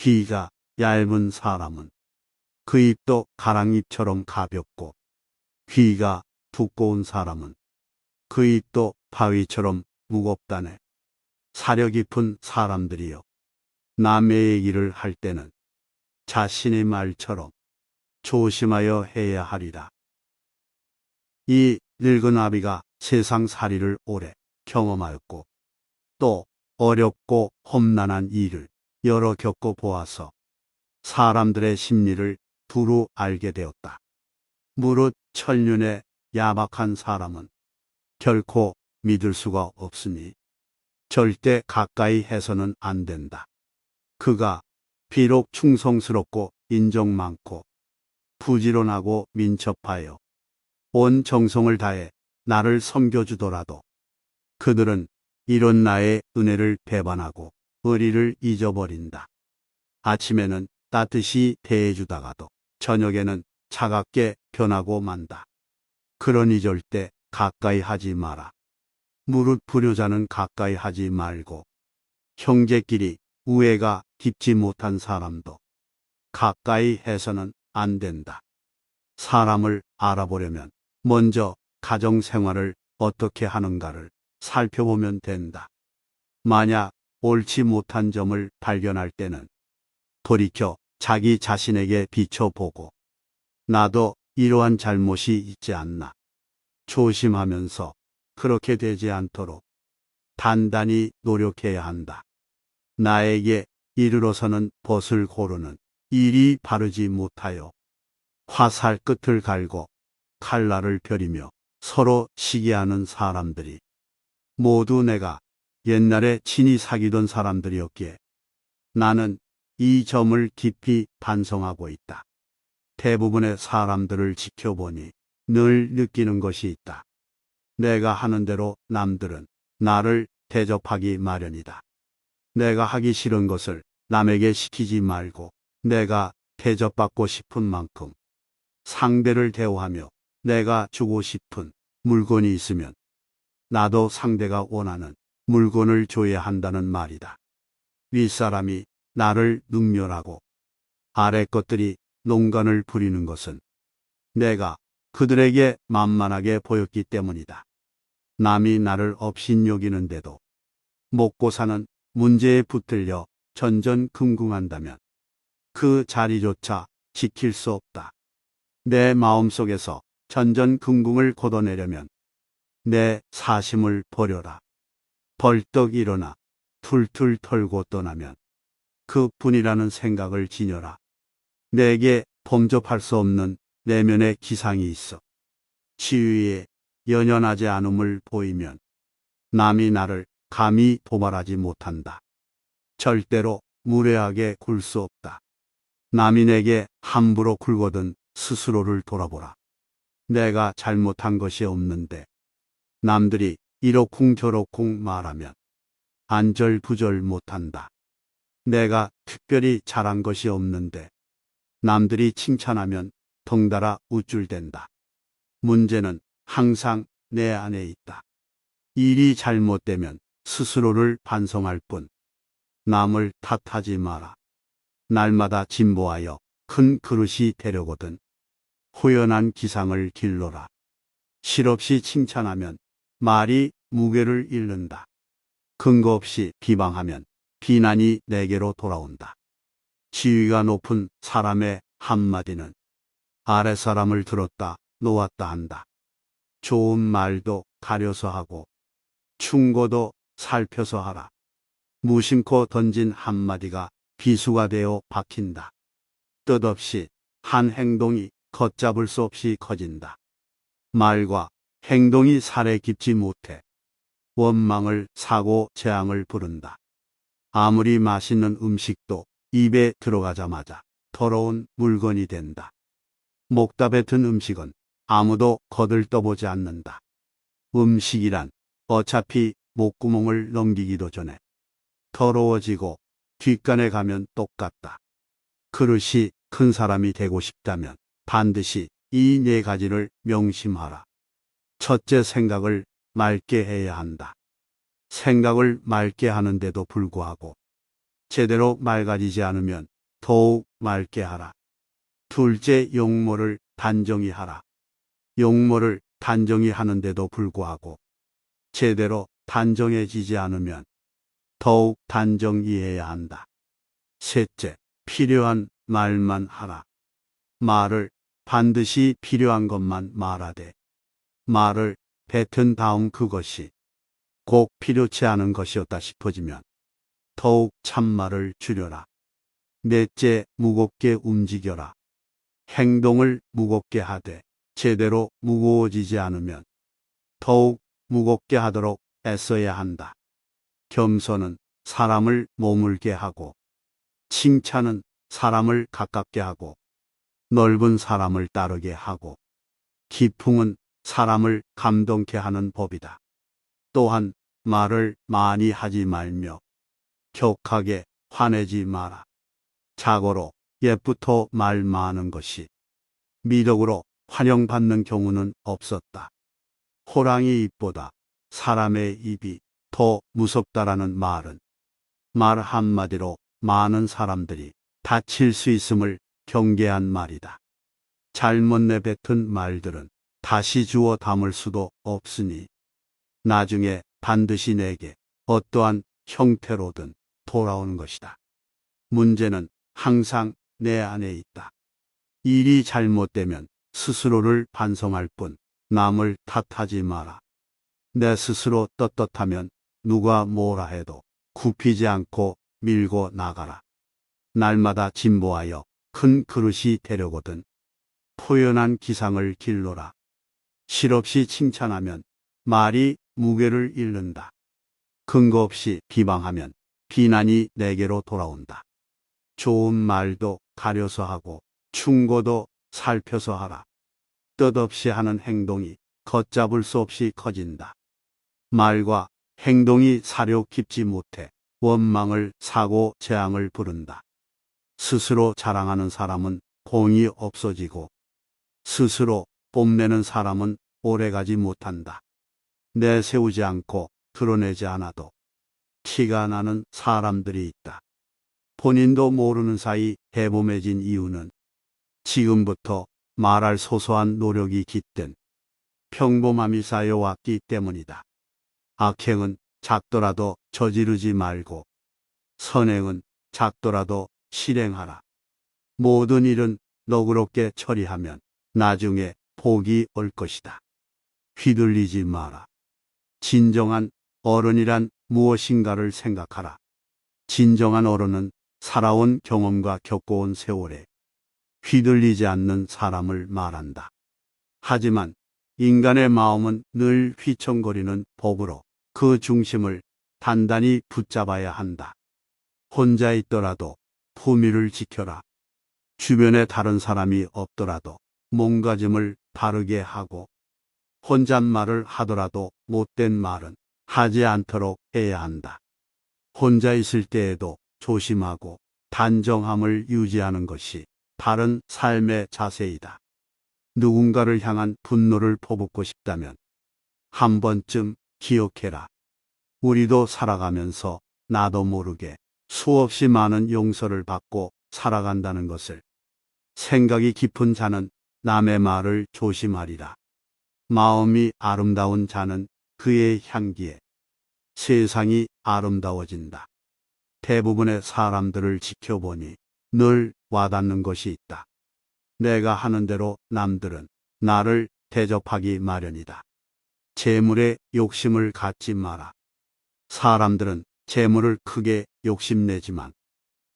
귀가 얇은 사람은 그 입도 가랑잎처럼 가볍고, 귀가 두꺼운 사람은 그 입도 바위처럼 무겁다네. 사려 깊은 사람들이여, 남의 얘기를 할 때는 자신의 말처럼 조심하여 해야 하리라. 이 늙은 아비가 세상살이를 오래 경험하였고, 또 어렵고 험난한 일을 여러 겪어 보아서 사람들의 심리를 두루 알게 되었다. 무릇 천륜의 야박한 사람은 결코 믿을 수가 없으니 절대 가까이 해서는 안 된다. 그가 비록 충성스럽고 인정 많고 부지런하고 민첩하여 온 정성을 다해 나를 섬겨주더라도 그들은 이런 나의 은혜를 배반하고 의리를 잊어버린다. 아침에는 따뜻이 대해주다가도 저녁에는 차갑게 변하고 만다. 그러니 절대 가까이 하지 마라. 무릇 불효자는 가까이 하지 말고 형제끼리 우애가 깊지 못한 사람도 가까이 해서는 안 된다. 사람을 알아보려면 먼저 가정생활을 어떻게 하는가를 살펴보면 된다. 만약 옳지 못한 점을 발견할 때는 돌이켜 자기 자신에게 비춰보고 나도 이러한 잘못이 있지 않나 조심하면서 그렇게 되지 않도록 단단히 노력해야 한다. 나에게 이르러서는 벗을 고르는 일이 바르지 못하여 화살 끝을 갈고 칼날을 펴리며 서로 시기하는 사람들이 모두 내가 옛날에 친히 사귀던 사람들이었기에 나는 이 점을 깊이 반성하고 있다. 대부분의 사람들을 지켜보니 늘 느끼는 것이 있다. 내가 하는 대로 남들은 나를 대접하기 마련이다. 내가 하기 싫은 것을 남에게 시키지 말고 내가 대접받고 싶은 만큼 상대를 대우하며 내가 주고 싶은 물건이 있으면 나도 상대가 원하는 물건을 줘야 한다는 말이다. 윗사람이 나를 능멸하고 아래 것들이 농간을 부리는 것은 내가 그들에게 만만하게 보였기 때문이다. 남이 나를 업신여기는데도 먹고 사는 문제에 붙들려 전전긍긍한다면 그 자리조차 지킬 수 없다. 내 마음속에서 전전긍긍을 걷어내려면 내 사심을 버려라. 벌떡 일어나 툴툴 털고 떠나면 그뿐이라는 생각을 지녀라. 내게 범접할 수 없는 내면의 기상이 있어 지위에 연연하지 않음을 보이면 남이 나를 감히 도발하지 못한다. 절대로 무례하게 굴 수 없다. 남이 내게 함부로 굴거든 스스로를 돌아보라. 내가 잘못한 것이 없는데 남들이 이러쿵저러쿵 말하면 안절부절 못한다. 내가 특별히 잘한 것이 없는데 남들이 칭찬하면 덩달아 우쭐댄다. 문제는 항상 내 안에 있다. 일이 잘못되면 스스로를 반성할 뿐 남을 탓하지 마라. 날마다 진보하여 큰 그릇이 되려거든 호연한 기상을 길러라. 실없이 칭찬하면 말이 무게를 잃는다. 근거 없이 비방하면 비난이 내게로 돌아온다. 지위가 높은 사람의 한마디는 아래 사람을 들었다 놓았다 한다. 좋은 말도 가려서 하고 충고도 살펴서 하라. 무심코 던진 한마디가 비수가 되어 박힌다. 뜻없이 한 행동이 걷잡을 수 없이 커진다. 말과 행동이 살에 깊지 못해 원망을 사고 재앙을 부른다. 아무리 맛있는 음식도 입에 들어가자마자 더러운 물건이 된다. 목답에 든 음식은 아무도 거들떠보지 않는다. 음식이란 어차피 목구멍을 넘기기도 전에 더러워지고 뒷간에 가면 똑같다. 그릇이 큰 사람이 되고 싶다면 반드시 이 네 가지를 명심하라. 첫째, 생각을 맑게 해야 한다. 생각을 맑게 하는데도 불구하고 제대로 맑아지지 않으면 더욱 맑게 하라. 둘째, 용모를 단정히 하라. 용모를 단정히 하는데도 불구하고 제대로 단정해지지 않으면 더욱 단정히해야 한다. 셋째, 필요한 말만 하라. 말을 반드시 필요한 것만 말하되 말을 뱉은 다음 그것이 꼭 필요치 않은 것이었다 싶어지면 더욱 참말을 줄여라. 넷째, 무겁게 움직여라. 행동을 무겁게 하되 제대로 무거워지지 않으면 더욱 무겁게 하도록 애써야 한다. 겸손은 사람을 머물게 하고 칭찬은 사람을 가깝게 하고 넓은 사람을 따르게 하고 기풍은 사람을 감동케 하는 법이다. 또한 말을 많이 하지 말며 격하게 화내지 마라. 자고로 옛부터 말 많은 것이 미덕으로 환영받는 경우는 없었다. 호랑이 입보다 사람의 입이 더 무섭다라는 말은 말 한마디로 많은 사람들이 다칠 수 있음을 경계한 말이다. 잘못 내뱉은 말들은 다시 주워 담을 수도 없으니 나중에 반드시 내게 어떠한 형태로든 돌아오는 것이다. 문제는 항상 내 안에 있다. 일이 잘못되면 스스로를 반성할 뿐 남을 탓하지 마라. 내 스스로 떳떳하면 누가 뭐라 해도 굽히지 않고 밀고 나가라. 날마다 진보하여 큰 그릇이 되려거든 포연한 기상을 길러라. 실없이 칭찬하면 말이 무게를 잃는다. 근거 없이 비방하면 비난이 내게로 돌아온다. 좋은 말도 가려서 하고 충고도 살펴서 하라. 뜻없이 하는 행동이 걷잡을 수 없이 커진다. 말과 행동이 사려 깊지 못해 원망을 사고 재앙을 부른다. 스스로 자랑하는 사람은 공이 없어지고 스스로 뽐내는 사람은 오래가지 못한다. 내세우지 않고 드러내지 않아도 티가 나는 사람들이 있다. 본인도 모르는 사이 대범해진 이유는 지금부터 말할 소소한 노력이 깃든 평범함이 쌓여왔기 때문이다. 악행은 작더라도 저지르지 말고 선행은 작더라도 실행하라. 모든 일은 너그럽게 처리하면 나중에 복이 올 것이다. 휘둘리지 마라. 진정한 어른이란 무엇인가를 생각하라. 진정한 어른은 살아온 경험과 겪어온 세월에 휘둘리지 않는 사람을 말한다. 하지만 인간의 마음은 늘 휘청거리는 법으로 그 중심을 단단히 붙잡아야 한다. 혼자 있더라도 품위를 지켜라. 주변에 다른 사람이 없더라도 몸가짐을 바르게 하고 혼잣말을 하더라도 못된 말은 하지 않도록 해야 한다. 혼자 있을 때에도 조심하고 단정함을 유지하는 것이 바른 삶의 자세이다. 누군가를 향한 분노를 퍼붓고 싶다면 한 번쯤 기억해라. 우리도 살아가면서 나도 모르게 수없이 많은 용서를 받고 살아간다는 것을. 생각이 깊은 자는 남의 말을 조심하리라. 마음이 아름다운 자는 그의 향기에 세상이 아름다워진다. 대부분의 사람들을 지켜보니 늘 와닿는 것이 있다. 내가 하는 대로 남들은 나를 대접하기 마련이다. 재물에 욕심을 갖지 마라. 사람들은 재물을 크게 욕심내지만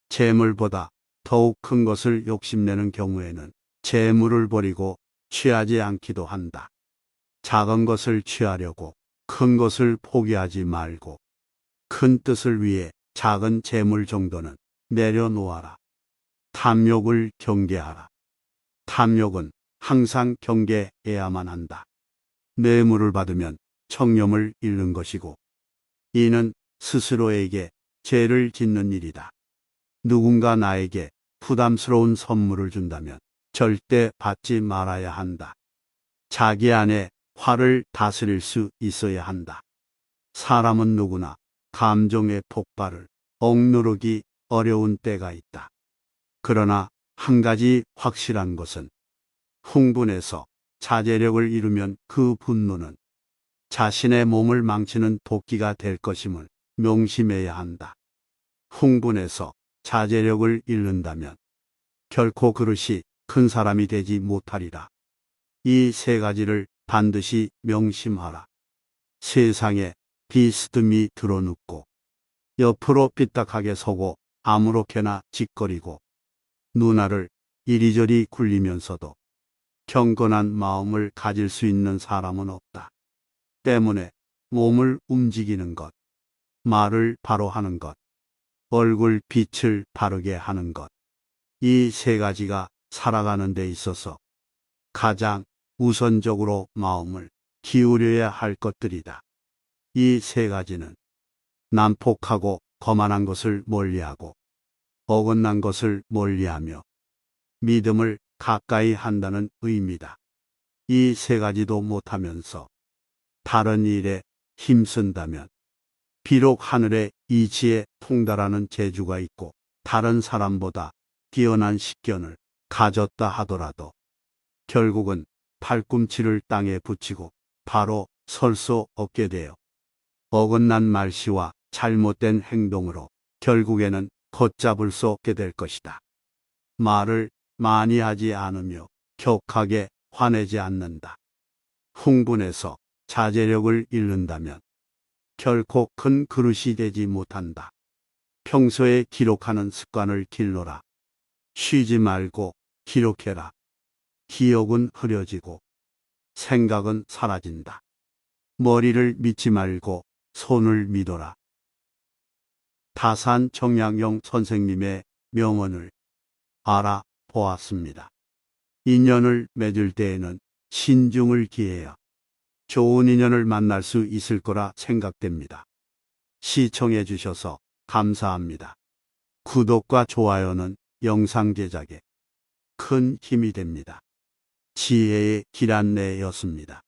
재물보다 더욱 큰 것을 욕심내는 경우에는 재물을 버리고 취하지 않기도 한다. 작은 것을 취하려고 큰 것을 포기하지 말고 큰 뜻을 위해 작은 재물 정도는 내려놓아라. 탐욕을 경계하라. 탐욕은 항상 경계해야만 한다. 뇌물을 받으면 청렴을 잃는 것이고 이는 스스로에게 죄를 짓는 일이다. 누군가 나에게 부담스러운 선물을 준다면 절대 받지 말아야 한다. 자기 안에 화를 다스릴 수 있어야 한다. 사람은 누구나 감정의 폭발을 억누르기 어려운 때가 있다. 그러나 한 가지 확실한 것은 흥분해서 자제력을 잃으면 그 분노는 자신의 몸을 망치는 도끼가 될 것임을 명심해야 한다. 흥분해서 자제력을 잃는다면 결코 그릇이 큰 사람이 되지 못하리라. 이 세 가지를 반드시 명심하라. 세상에 비스듬히 드러눕고 옆으로 삐딱하게 서고 아무렇게나 짓거리고 누나를 이리저리 굴리면서도 경건한 마음을 가질 수 있는 사람은 없다. 때문에 몸을 움직이는 것, 말을 바로 하는 것, 얼굴 빛을 바르게 하는 것, 이 세 가지가 살아가는 데 있어서 가장 우선적으로 마음을 기울여야 할 것들이다. 이 세 가지는 난폭하고 거만한 것을 멀리하고 어긋난 것을 멀리하며 믿음을 가까이 한다는 의미다. 이 세 가지도 못하면서 다른 일에 힘쓴다면 비록 하늘에 이치에 통달하는 재주가 있고 다른 사람보다 뛰어난 식견을 가졌다 하더라도 결국은 팔꿈치를 땅에 붙이고 바로 설 수 없게 되어 어긋난 말씨와 잘못된 행동으로 결국에는 걷잡을 수 없게 될 것이다. 말을 많이 하지 않으며 격하게 화내지 않는다. 흥분해서 자제력을 잃는다면 결코 큰 그릇이 되지 못한다. 평소에 기록하는 습관을 길러라. 쉬지 말고 기록해라. 기억은 흐려지고 생각은 사라진다. 머리를 믿지 말고 손을 믿어라. 다산 정약용 선생님의 명언을 알아보았습니다. 인연을 맺을 때에는 신중을 기해야 좋은 인연을 만날 수 있을 거라 생각됩니다. 시청해 주셔서 감사합니다. 구독과 좋아요는 영상 제작에 큰 힘이 됩니다. 지혜의 길 안내였습니다.